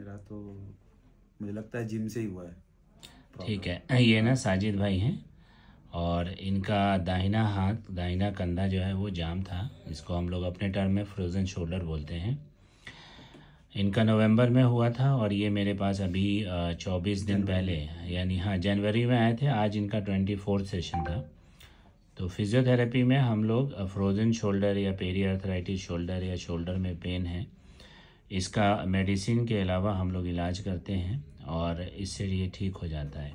मेरा तो मुझे लगता है जिम से ही हुआ है। ठीक है, ये ना साजिद भाई हैं और इनका दाहिना हाथ, दाहिना कंधा जो है वो जाम था, जिसको हम लोग अपने टर्म में फ्रोज़न शोल्डर बोलते हैं। इनका नवंबर में हुआ था और ये मेरे पास अभी 24 दिन पहले, यानी हाँ जनवरी में आए थे। आज इनका 24th सेशन था। तो फिजियोथेरेपी में हम लोग फ्रोज़न शोल्डर या पेरी आर्थराइटिस शोल्डर या शोल्डर में पेन है, इसका मेडिसिन के अलावा हम लोग इलाज करते हैं और इससे ये ठीक हो जाता है।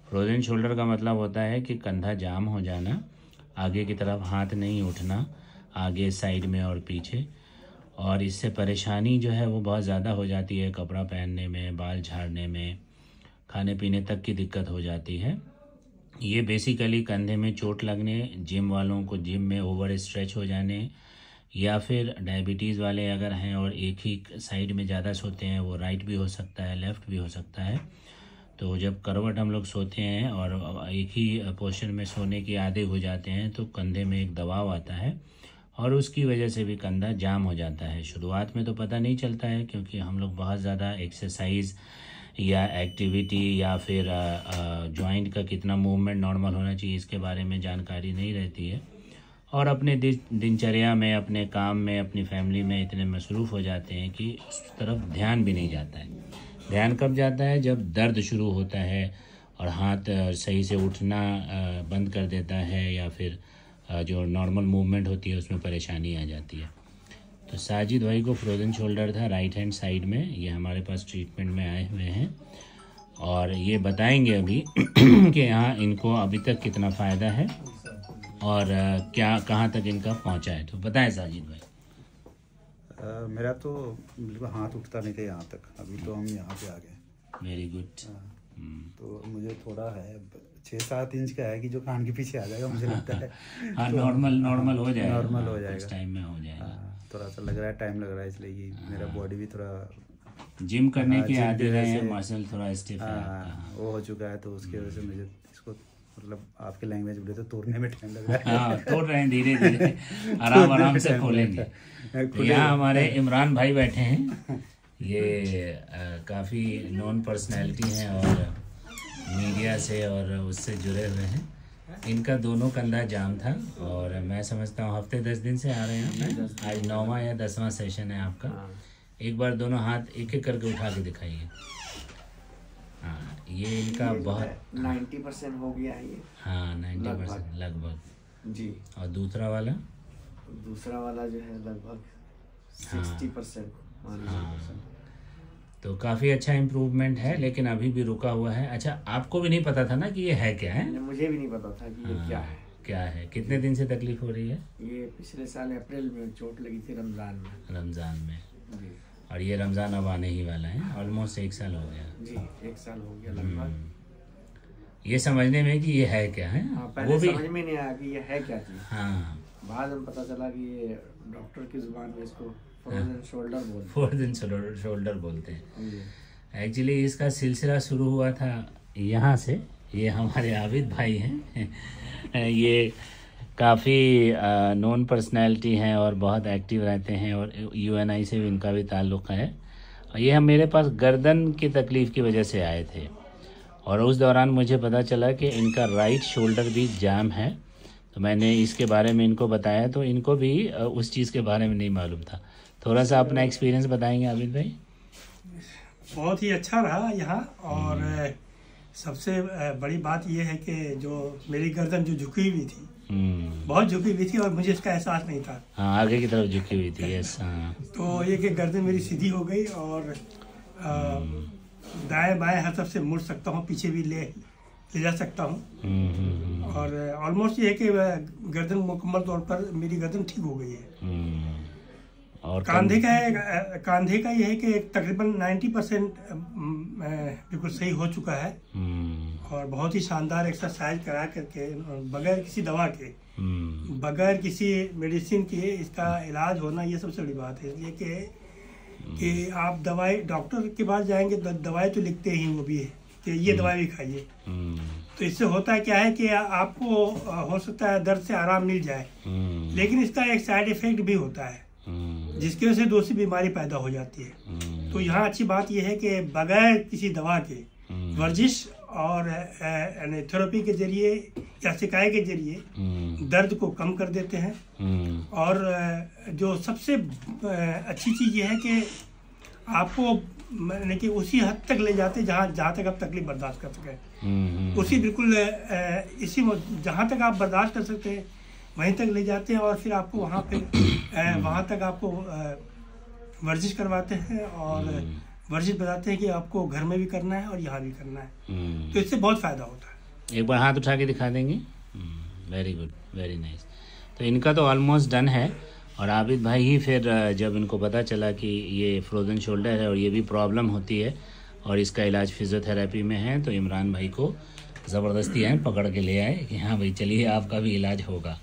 फ्रोज़न शोल्डर का मतलब होता है कि कंधा जाम हो जाना, आगे की तरफ हाथ नहीं उठना, आगे साइड में और पीछे, और इससे परेशानी जो है वो बहुत ज़्यादा हो जाती है। कपड़ा पहनने में, बाल झाड़ने में, खाने पीने तक की दिक्कत हो जाती है। ये बेसिकली कंधे में चोट लगने, जिम वालों को जिम में ओवर स्ट्रेच हो जाने, या फिर डायबिटीज़ वाले अगर हैं और एक ही साइड में ज़्यादा सोते हैं, वो राइट भी हो सकता है, लेफ़्ट भी हो सकता है। तो जब करवट हम लोग सोते हैं और एक ही पोस्चर में सोने के आदि हो जाते हैं तो कंधे में एक दबाव आता है और उसकी वजह से भी कंधा जाम हो जाता है। शुरुआत में तो पता नहीं चलता है क्योंकि हम लोग बहुत ज़्यादा एक्सरसाइज या एक्टिविटी या फिर जॉइंट का कितना मूवमेंट नॉर्मल होना चाहिए इसके बारे में जानकारी नहीं रहती है, और अपने दिनचर्या में, अपने काम में, अपनी फैमिली में इतने मसरूफ़ हो जाते हैं कि उस तरफ ध्यान भी नहीं जाता है। ध्यान कब जाता है? जब दर्द शुरू होता है और हाथ सही से उठना बंद कर देता है, या फिर जो नॉर्मल मूवमेंट होती है उसमें परेशानी आ जाती है। तो साजिद भाई को फ्रोज़न शोल्डर था राइट हैंड साइड में। ये हमारे पास ट्रीटमेंट में आए हुए हैं और ये बताएंगे अभी कि यहाँ इनको अभी तक कितना फ़ायदा है और क्या कहाँ तक इनका पहुँचा है। तो बताएं साजिद भाई। मेरा तो बिल्कुल हाथ उठता नहीं था यहाँ तक, अभी तो हम यहाँ पे आ गए। Very good. तो मुझे थोड़ा है 6-7 इंच का है कि जो कान के पीछे आ जाएगा मुझे लगता है। हाँ, तो नॉर्मल हो जाएगा। नॉर्मल हो जाएगा, कुछ टाइम में हो जाएगा। थोड़ा सा लग रहा है, टाइम लग रहा है, इसलिए कि मेरा बॉडी भी थोड़ा जिम करने के जिम आदि की वजह रहे हैं, से मसल थोड़ा स्टिफ है, वो हो चुका है। तो उसकी वजह से मुझे इसको मतलब आपके लैंग्वेज बोले तो तोड़ने में टाइम लग रहा है। हाँ, तोड़ रहे हैं धीरे धीरे, आराम से खोलेंगे। तो यहाँ हमारे इमरान भाई बैठे हैं। ये काफ़ी नॉन पर्सनैलिटी हैं और मीडिया से और उससे जुड़े हुए हैं। इनका दोनों कंधा जाम था और मैं समझता हूँ हफ्ते 10 दिन से आ रहे हैं। आज 9वां या 10वां सेशन है आपका। एक बार दोनों हाथ एक एक करके उठा के दिखाइए। हाँ, ये इनका बहुत 90% हो गया है ये। हाँ, 90% लगभग जी। और दूसरा वाला जो है लगभग 60%। हाँ, तो काफ़ी अच्छा इम्प्रूवमेंट है, लेकिन अभी भी रुका हुआ है। अच्छा, आपको भी नहीं पता था ना कि ये है क्या है? मुझे भी नहीं पता था कि ये क्या है। कितने दिन से तकलीफ हो रही है? ये पिछले साल अप्रैल में चोट लगी थी रमज़ान में जी। और ये रमज़ान अब आने ही वाला है, ऑलमोस्ट 1 साल हो गया जी। 1 साल हो गया लगभग। ये समझने में कि ये है क्या है। पहले समझ में नहीं आया कि ये है क्या चीज़। हाँ, बाद में पता चला कि ये डॉक्टर की जुबान में इसको फ्रोज़न शोल्डर बोलते हैं। एक्चुअली इसका सिलसिला शुरू हुआ था यहाँ से। ये हमारे आबिद भाई हैं। ये काफ़ी नॉन पर्सनैलिटी हैं और बहुत एक्टिव रहते हैं और UNI से भी इनका भी ताल्लुक़ है। ये हम मेरे पास गर्दन की तकलीफ़ की वजह से आए थे और उस दौरान मुझे पता चला कि इनका राइट शोल्डर भी जाम है। तो मैंने इसके बारे में इनको बताया तो इनको भी उस चीज़ के बारे में नहीं मालूम था। थोड़ा सा अपना एक्सपीरियंस बताएंगे आबिद भाई। बहुत ही अच्छा रहा यहाँ, और सबसे बड़ी बात यह है कि जो मेरी गर्दन जो झुकी हुई थी, बहुत झुकी हुई थी और मुझे इसका एहसास नहीं था। हाँ, आगे की तरफ झुकी हुई थी। यस। हाँ, तो ये कि गर्दन मेरी सीधी हो गई और दाएं बाएं हर तरफ से मुड़ सकता हूँ, पीछे भी ले जा सकता हूँ। और ऑलमोस्ट ये है कि गर्दन मुकम्मल तौर पर मेरी गर्दन ठीक हो गई है। और कंधे का ये है कि तकरीबन 90% बिल्कुल सही हो चुका है और बहुत ही शानदार एक्सरसाइज करा करके बगैर किसी दवा के, बगैर किसी मेडिसिन के इसका इलाज होना, ये सबसे बड़ी बात है। इसलिए कि आप दवाई डॉक्टर के पास जाएंगे तो दवाई तो लिखते ही वो भी है कि ये दवाई भी खाइए। तो इससे होता है क्या है कि आपको हो सकता है दर्द से आराम मिल जाए, लेकिन इसका एक साइड इफेक्ट भी होता है जिसकी वजह से दूसरी बीमारी पैदा हो जाती है। तो यहाँ अच्छी बात यह है कि बगैर किसी दवा के वर्जिश और थेरेपी के जरिए या सिकाई के जरिए दर्द को कम कर देते हैं। और जो सबसे अच्छी चीज़ ये है कि आपको मैंने कि उसी हद तक ले जाते जहाँ तक आप तकलीफ बर्दाश्त कर सकें, उसी बिल्कुल इसी जहाँ तक आप बर्दाश्त कर सकते हैं वहीं तक ले जाते हैं। और फिर आपको वहाँ पे वहाँ तक आपको वर्जिश करवाते हैं और वर्जिश बताते हैं कि आपको घर में भी करना है और यहाँ भी करना है। तो इससे बहुत फ़ायदा होता है। एक बार हाथ उठा के दिखा देंगे। Very good, very nice. तो इनका तो ऑलमोस्ट डन है। और आबिद भाई ही फिर जब इनको पता चला कि ये फ्रोज़न शोल्डर है और ये भी प्रॉब्लम होती है और इसका इलाज फिजियोथेरेपी में है, तो इमरान भाई को ज़बरदस्ती है पकड़ के ले आए कि हाँ भाई चलिए आपका भी इलाज होगा।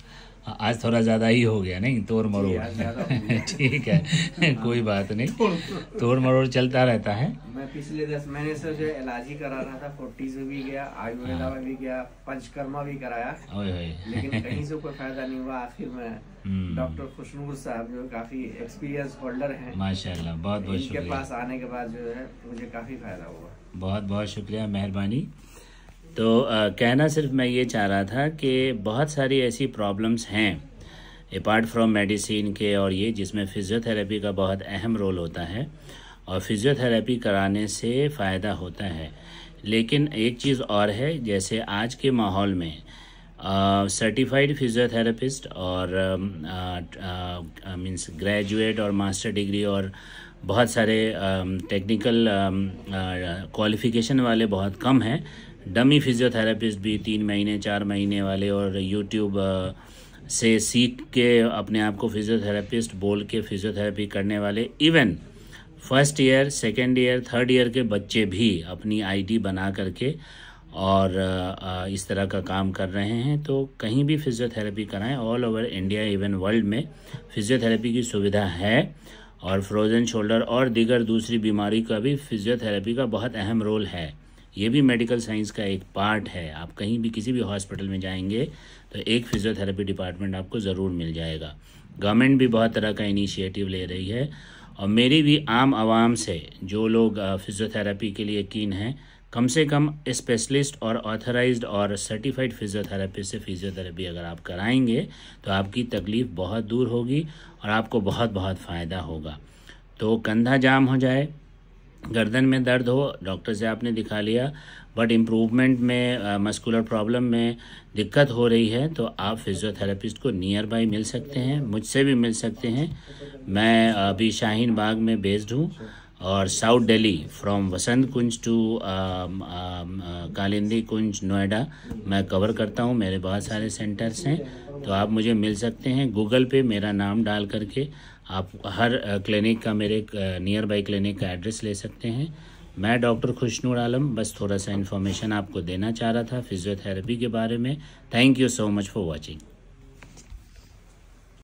आज थोड़ा ज़्यादा ही हो गया, नहीं तोड़ मरोड़। ठीक है, कोई बात नहीं, तोड़ मरोड़ चलता रहता है। मैं पिछले 10 महीने से जो इलाज ही करा रहा था, 40 में भी गया, आयुर्वेदा में भी गया, पंचकर्मा भी कराया, लेकिन कहीं से कोई फायदा नहीं हुआ। आखिर में डॉक्टर खुशनूर साहब जो काफी एक्सपीरियंस होल्डर हैं, माशाल्लाह, बहुत बहुत शुक्रिया। इनके पास आने के बाद जो है मुझे काफी फायदा हुआ। बहुत बहुत शुक्रिया, मेहरबानी। तो कहना सिर्फ मैं ये चाह रहा था कि बहुत सारी ऐसी प्रॉब्लम्स हैं अपार्ट फ्रॉम मेडिसिन के और ये, जिसमें फ़िज़ियोथेरेपी का बहुत अहम रोल होता है और फ़िज़ियोथेरेपी कराने से फ़ायदा होता है। लेकिन एक चीज़ और है, जैसे आज के माहौल में सर्टिफाइड फ़िज़ियोथेरेपिस्ट और मीन्स ग्रेजुएट और मास्टर डिग्री और बहुत सारे टेक्निकल क्वालिफ़िकेशन वाले बहुत कम हैं। डमी फिजियोथेरेपिस्ट भी 3 महीने 4 महीने वाले और यूट्यूब से सीख के अपने आप को फिजियोथेरेपिस्ट बोल के फिजियोथेरेपी करने वाले, even first year, second year, third year के बच्चे भी अपनी आईडी बना करके और इस तरह का काम कर रहे हैं। तो कहीं भी फिजियोथेरेपी कराएं, all over India even world में फिजियोथेरेपी की सुविधा है। और फ्रोज़न शोल्डर और दीगर दूसरी बीमारी का भी फिजियोथेरेपी का बहुत अहम रोल है। ये भी मेडिकल साइंस का एक पार्ट है। आप कहीं भी किसी भी हॉस्पिटल में जाएंगे तो एक फिजियोथेरेपी डिपार्टमेंट आपको ज़रूर मिल जाएगा। गवर्नमेंट भी बहुत तरह का इनिशिएटिव ले रही है और मेरी भी आम आवाम से जो लोग फिजियोथेरेपी के लिए कीन हैं, कम से कम स्पेशलिस्ट और ऑथराइज्ड और सर्टिफाइड फिजियोथेरेपिस्ट से फिजियोथेरेपी अगर आप कराएंगे तो आपकी तकलीफ़ बहुत दूर होगी और आपको बहुत बहुत फ़ायदा होगा। तो कंधा जाम हो जाए, गर्दन में दर्द हो, डॉक्टर से आपने दिखा लिया, बट इम्प्रूवमेंट में मस्कुलर प्रॉब्लम में दिक्कत हो रही है, तो आप फिजियोथेरेपिस्ट को नियर बाय मिल सकते हैं, मुझसे भी मिल सकते हैं। मैं अभी शाहीन बाग में बेस्ड हूँ और south Delhi from Vasant Kunj to Kalindi Kunj Noida मैं कवर करता हूँ। मेरे बहुत सारे सेंटर्स हैं, तो आप मुझे मिल सकते हैं। गूगल पे मेरा नाम डाल करके आप हर क्लिनिक का, मेरे नियर बाई क्लिनिक का एड्रेस ले सकते हैं। मैं डॉक्टर खुशनूर आलम बस थोड़ा सा इन्फॉर्मेशन आपको देना चाह रहा था फिजियोथेरेपी के बारे में। Thank you so much for watching.